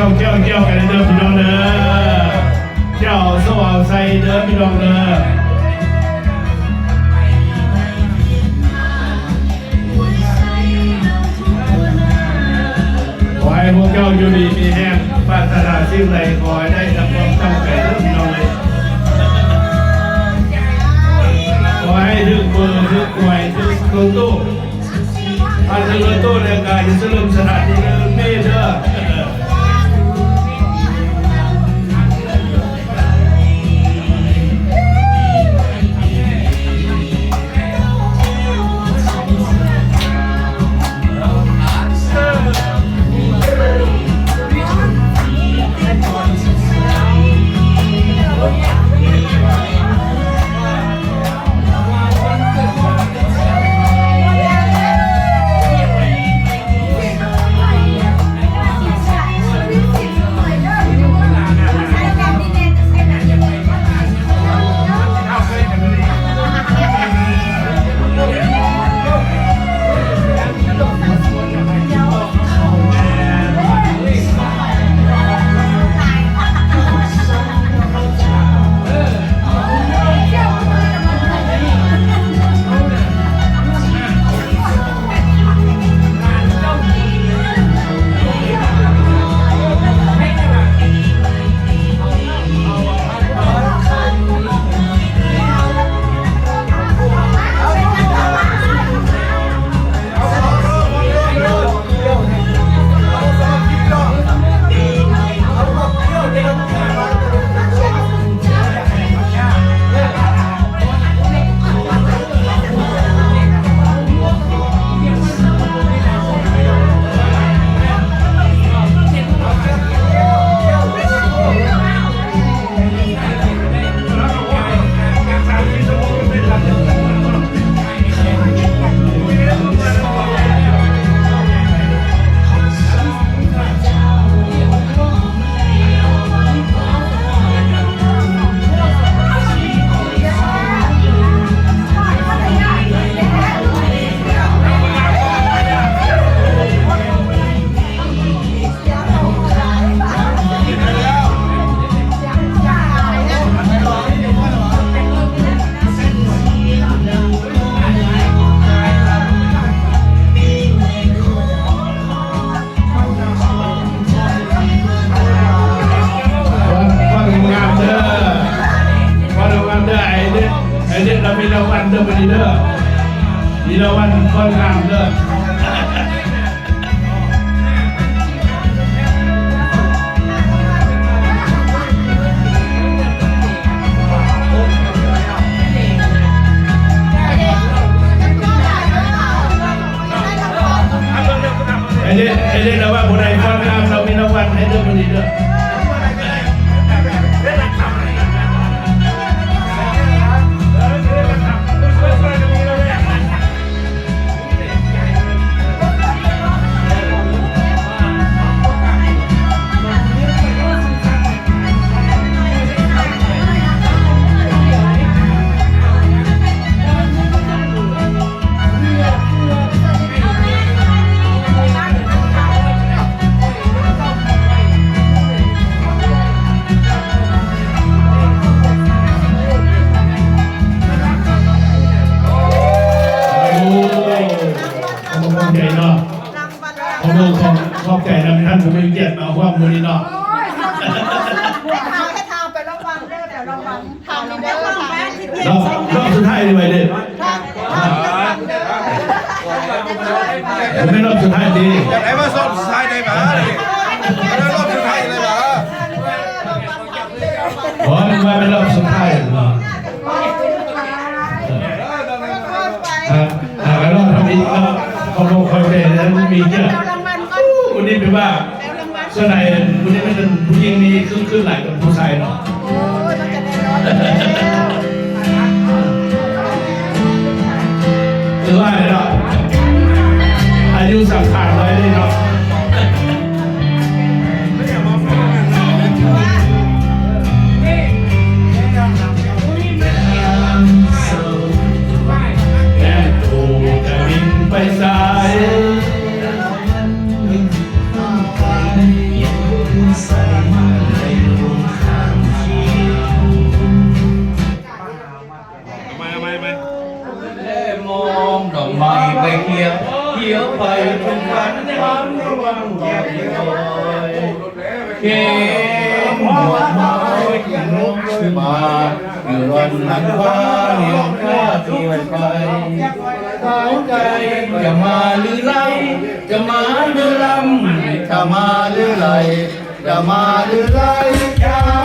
จ้ากันเด้อพี่น้องเด้อเจ้าสว่างใส่เด้อพี่น้องเด้อขอให้พวกเจ้าอยู่ดีมีแห้งปรารถนาสิ่งใดขอให้ได้ดังความตั้งใจเด้อพี่น้องเลยขอให้ถึงมือถึงหน่วยถึงตู้ถ้าถึงตู้ในการจะสลืมสถานที่เด้อนี่เด้อมีรางวัลเด้อวันนี้เด้อมีรางวัลคนงามเด้อไอ้เด็กเราว่าผู้ใดคนงามเรามีรางวัลให้เด้อวันนี้เด้อขอบใจนะท่านผู้มีเกียรติมาความมือนี้เนาะให้ทางไประวังเด้อแต่ระวังทางนี้เด้อทางที่เดีย รอบสุดท้ายดีไหมเด้อผมไม่รอบสุดท้ายดีอยากให้มาสอบสุดท้ายได้ไหมแล้วรอบสุดท้ายเลยเหรอขอเป็นว่าเป็นรอบสุดท้ายเนาะแล้วรอบทำอีกแล้วเขาบอกคอยเด้แล้วมีเยอะวันนี้เป็นว่าส่วนไหนวันนี้เป็นผู้หญิงนี่ขึ้นหลายกับผู้ชายเนาะโอ้ยมันจะได้ร้อนหรือว่าอะไรเนาะอายุสังขารเลยนี่เนาะไปสาย ความระวังเก็บคอยเก็บหัวหอยกินนกด้วยมาอยู่รอนนักฟ้าเหนียวข้าที่ไว้ไปสาวใจจะมาหรือไรจะมาหรือลำจะมาหรือไรจะมาหรือไรจะ